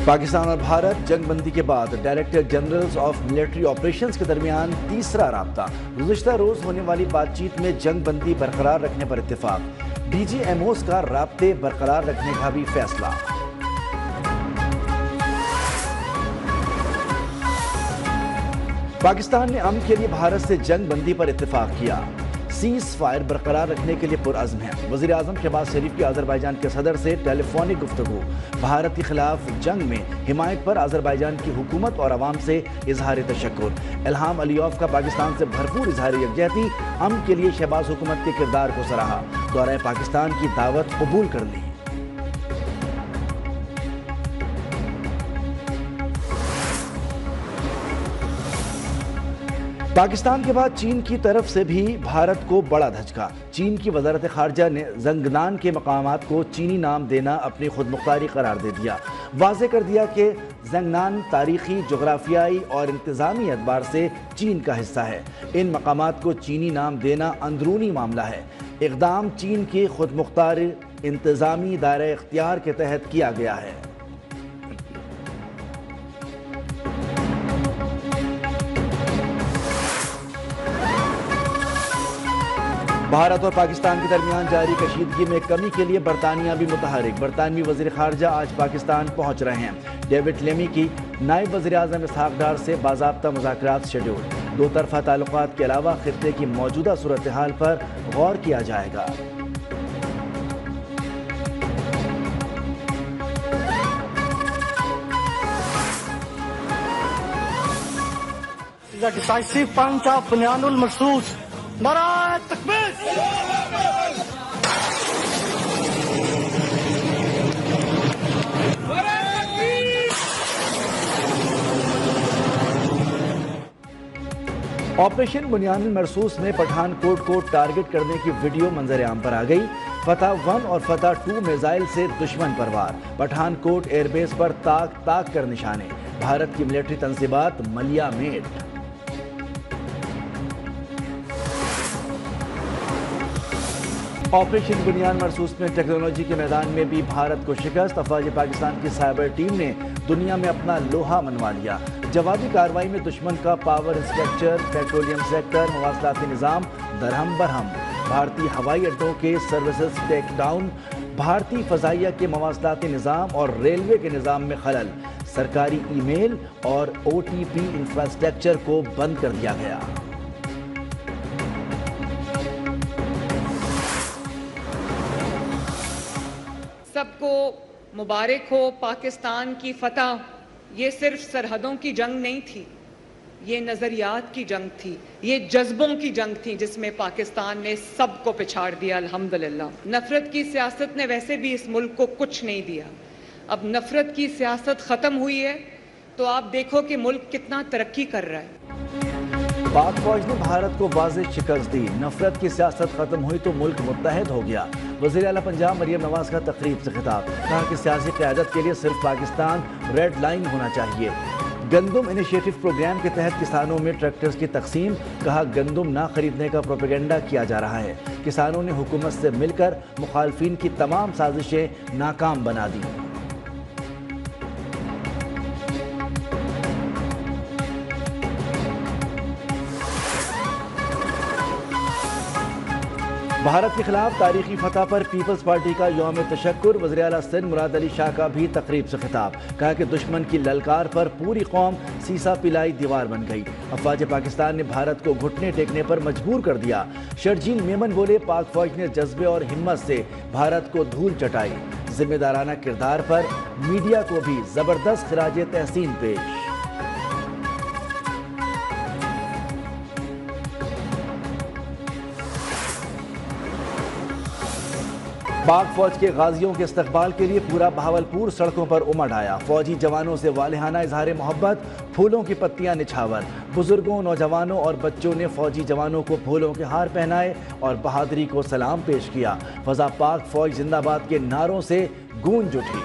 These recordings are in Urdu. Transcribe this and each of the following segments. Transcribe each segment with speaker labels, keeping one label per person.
Speaker 1: پاکستان اور بھارت جنگ بندی کے بعد director generals of military operations کے درمیان تیسرا رابطہ۔ گزشتہ روز ہونے والی بات چیت میں جنگ بندی برقرار رکھنے پر اتفاق، ڈی جی ایم اوز کا رابطے برقرار رکھنے کا بھی فیصلہ۔ پاکستان نے امن کے لیے بھارت سے جنگ بندی پر اتفاق کیا، سیز فائر برقرار رکھنے کے لیے پرعزم ہے۔ وزیر اعظم شہباز شریف کی آذربائیجان کے صدر سے ٹیلی فونک گفتگو، بھارت کے خلاف جنگ میں حمایت پر آذربائیجان کی حکومت اور عوام سے اظہار تشکر۔ الہام علیوف کا پاکستان سے بھرپور اظہار یکجہتی، امن کے لیے شہباز حکومت کے کردار کو سراہا، دورہ پاکستان کی دعوت قبول کر لی۔ پاکستان کے بعد چین کی طرف سے بھی بھارت کو بڑا دھچکا۔ چین کی وزارت خارجہ نے زنگنان کے مقامات کو چینی نام دینا اپنی خود مختاری قرار دے دیا، واضح کر دیا کہ زنگنان تاریخی، جغرافیائی اور انتظامی اعتبار سے چین کا حصہ ہے۔ ان مقامات کو چینی نام دینا اندرونی معاملہ ہے۔ اقدام چین کے خود مختار انتظامی دائرہ اختیار کے تحت کیا گیا ہے۔ بھارت اور پاکستان کے درمیان جاری کشیدگی میں کمی کے لیے برطانیہ بھی متحرک۔ برطانوی وزیر خارجہ آج پاکستان پہنچ رہے ہیں۔ ڈیوڈ لیمی کی نائب وزیر اعظم اسحاق ڈار سے باضابطہ مذاکرات شیڈول۔ دو طرفہ تعلقات کے علاوہ خطے کی موجودہ صورتحال پر غور کیا جائے گا۔
Speaker 2: The decisive punch of Bunyan al-Marsus. نعرہ تکبیر!
Speaker 1: آپریشن بنیان المرصوص میں پٹھان کوٹ کو ٹارگٹ کرنے کی ویڈیو منظر عام پر آ گئی۔ فتح 1 اور فتح 2 میزائل سے دشمن پر وار، پٹھان کوٹ ایئر بیس پر تاک تاک کر نشانے، بھارت کی ملٹری تنصیبات ملیا میٹ۔ آپریشن بنیان مرصوص میں ٹیکنالوجی کے میدان میں بھی بھارت کو شکست، افواج پاکستان کی سائبر ٹیم نے دنیا میں اپنا لوہا منوا لیا۔ جوابی کارروائی میں دشمن کا پاور انسٹرکچر، پیٹرولیم سیکٹر، مواصلاتی نظام درہم برہم، بھارتی ہوائی اڈوں کے سروسز ٹیک ڈاؤن، بھارتی فضائیہ کے مواصلاتی نظام اور ریلوے کے نظام میں خلل، سرکاری ای میل اور او ٹی پی انفراسٹرکچر کو بند کر دیا گیا۔
Speaker 3: سب کو مبارک ہو۔ پاکستان کی فتح یہ صرف سرحدوں کی جنگ نہیں تھی، یہ نظریات کی جنگ تھی، یہ جذبوں کی جنگ تھی جس میں پاکستان نے سب کو پچھاڑ دیا الحمدللہ۔ نفرت کی سیاست نے ویسے بھی اس ملک کو کچھ نہیں دیا، اب نفرت کی سیاست ختم ہوئی ہے تو آپ دیکھو کہ ملک کتنا ترقی کر رہا ہے۔
Speaker 1: پاک فوج نے بھارت کو واضح شکست دی، نفرت کی سیاست ختم ہوئی تو ملک متحد ہو گیا۔ وزیر اعلیٰ پنجاب مریم نواز کا تقریب سے خطاب، کہا کہ سیاسی قیادت کے لیے صرف پاکستان ریڈ لائن ہونا چاہیے۔ گندم انیشیٹو پروگرام کے تحت کسانوں میں ٹریکٹرز کی تقسیم، کہا گندم نہ خریدنے کا پروپیگنڈا کیا جا رہا ہے۔ کسانوں نے حکومت سے مل کر مخالفین کی تمام سازشیں ناکام بنا دی۔ بھارت کے خلاف تاریخی فتح پر پیپلز پارٹی کا یوم تشکر، وزیر اعلیٰ سندھ مراد علی شاہ کا بھی تقریب سے خطاب، کہا کہ دشمن کی للکار پر پوری قوم سیسا پلائی دیوار بن گئی، افواج پاکستان نے بھارت کو گھٹنے ٹیکنے پر مجبور کر دیا۔ شرجیل میمن بولے، پاک فوج نے جذبے اور ہمت سے بھارت کو دھول چٹائی، ذمہ دارانہ کردار پر میڈیا کو بھی زبردست خراج تحسین پیش۔ پاک فوج کے غازیوں کے استقبال کے لیے پورا بہاولپور سڑکوں پر امڑ آیا، فوجی جوانوں سے والہانہ اظہار محبت، پھولوں کی پتیاں نچھاور، بزرگوں، نوجوانوں اور بچوں نے فوجی جوانوں کو پھولوں کے ہار پہنائے اور بہادری کو سلام پیش کیا۔ فضا پاک فوج زندہ باد کے نعروں سے گونج اٹھی۔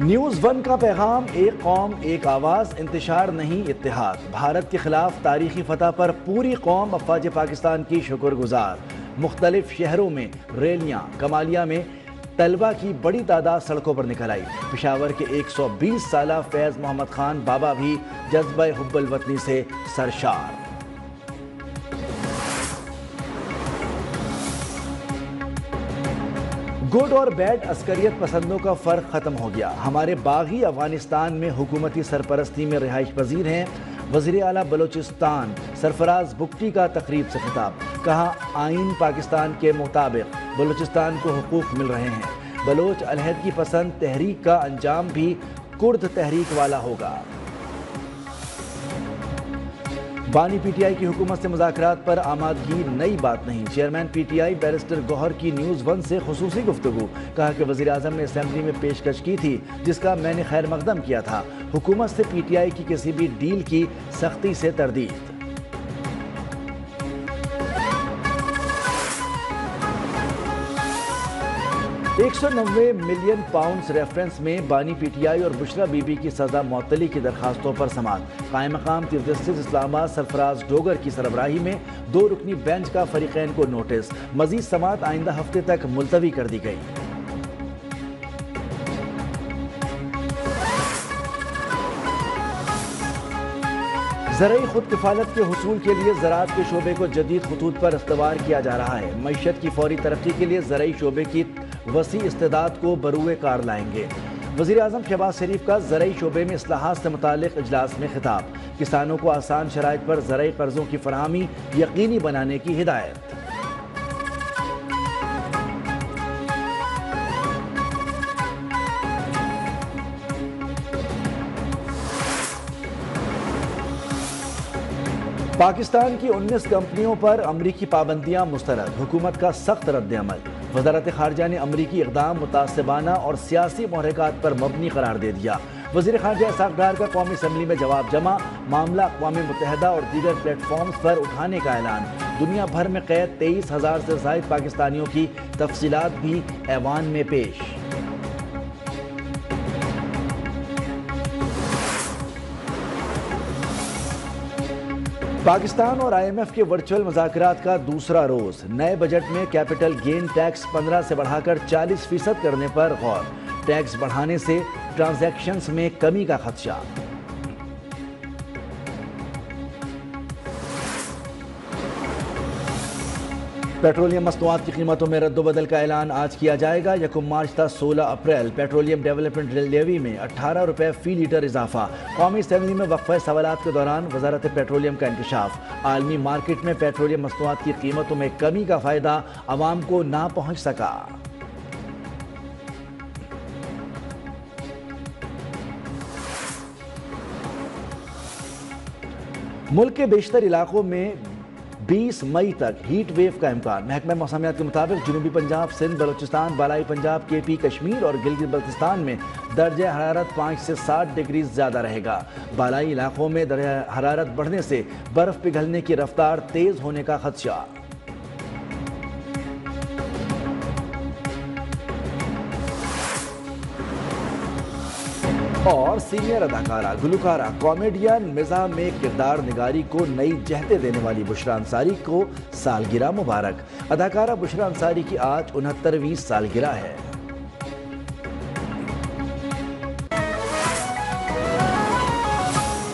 Speaker 1: نیوز ون کا پیغام، ایک قوم ایک آواز، انتشار نہیں اتحاد۔ بھارت کے خلاف تاریخی فتح پر پوری قوم افواج پاکستان کی شکر گزار۔ مختلف شہروں میں ریلیاں، کمالیہ میں طلبہ کی بڑی تعداد سڑکوں پر نکل آئی۔ پشاور کے 120 سالہ فیض محمد خان بابا بھی جذبہ حب الوطنی سے سرشار۔ گڈ اور بیڈ عسکریت پسندوں کا فرق ختم ہو گیا۔ ہمارے باغی افغانستان میں حکومتی سرپرستی میں رہائش پذیر ہیں۔ وزیر اعلیٰ بلوچستان سرفراز بگٹی کا تقریب سے خطاب، کہا آئین پاکستان کے مطابق بلوچستان کو حقوق مل رہے ہیں۔ بلوچ علیحدگی پسند تحریک کا انجام بھی کرد تحریک والا ہوگا۔ بانی پی ٹی آئی کی حکومت سے مذاکرات پر آمادگی نئی بات نہیں۔ Chairman P T I barrister Gohar کی نیوز ون سے خصوصی گفتگو، کہا کہ وزیر اعظم نے اسمبلی میں پیشکش کی تھی جس کا میں نے خیر مقدم کیا تھا۔ حکومت سے پی ٹی آئی کی کسی بھی ڈیل کی سختی سے تردید۔ 190 ملین پاؤنڈز ریفرنس میں بانی پی ٹی آئی اور بشرا بی بی کی سزا معطلی کی درخواستوں پر سماعت۔ قائم مقام چیف جسٹس اسلام آباد سرفراز ڈوگر کی سربراہی میں 2 رکنی بینچ کا فریقین کو نوٹس، مزید سماعت آئندہ ہفتے تک ملتوی کر دی گئی۔ زرعی خود کفالت کے حصول کے لیے زراعت کے شعبے کو جدید خطوط پر استوار کیا جا رہا ہے۔ معیشت کی فوری ترقی کے لیے زرعی شعبے کی وسیع استعداد کو بروئے کار لائیں گے۔ وزیر اعظم شہباز شریف کا زرعی شعبے میں اصلاحات سے متعلق اجلاس میں خطاب، کسانوں کو آسان شرائط پر زرعی قرضوں کی فراہمی یقینی بنانے کی ہدایت۔ پاکستان کی 19 کمپنیوں پر امریکی پابندیاں مسترد، حکومت کا سخت رد عمل۔ وزارت خارجہ نے امریکی اقدام متعصبانہ اور سیاسی محرکات پر مبنی قرار دے دیا۔ وزیر خارجہ اسحاق ڈار کا قومی اسمبلی میں جواب جمع، معاملہ اقوام متحدہ اور دیگر پلیٹ فارمز پر اٹھانے کا اعلان۔ دنیا بھر میں قید 23,000 سے زائد پاکستانیوں کی تفصیلات بھی ایوان میں پیش۔ پاکستان اور آئی ایم ایف کے ورچوئل مذاکرات کا دوسرا روز، نئے بجٹ میں کیپٹل گین ٹیکس 15 سے بڑھا کر 40% کرنے پر غور، ٹیکس بڑھانے سے ٹرانزیکشنز میں کمی کا خدشہ۔ پیٹرولیم مصنوعات کی قیمتوں میں رد و بدل کا اعلان آج کیا جائے گا۔ 1 مارچ تا 16 اپریل پیٹرولیم ڈیولپمنٹ لیوی میں 18 روپے فی لیٹر اضافہ۔ قومی اسمبلی میں وقفہ سوالات کے دوران وزارت پیٹرولیم کا انکشاف، عالمی مارکیٹ میں پیٹرولیم مصنوعات کی قیمتوں میں کمی کا فائدہ عوام کو نہ پہنچ سکا۔ ملک کے بیشتر علاقوں میں 20 مئی تک ہیٹ ویو کا امکان۔ محکمہ موسمیات کے مطابق جنوبی پنجاب، سندھ، بلوچستان، بالائی پنجاب، کے پی، کشمیر اور گلگت بلتستان میں درجہ حرارت 5 سے 7 ڈگری زیادہ رہے گا۔ بالائی علاقوں میں درجہ حرارت بڑھنے سے برف پگھلنے کی رفتار تیز ہونے کا خدشہ۔ اور سینئر اداکارہ، گلوکارہ، کامیڈین مزاح میں کردار نگاری کو نئی جہتیں دینے والی بشرا انصاری کو سالگرہ مبارک۔ اداکارہ بشرا انصاری کی آج 69ویں سالگرہ ہے۔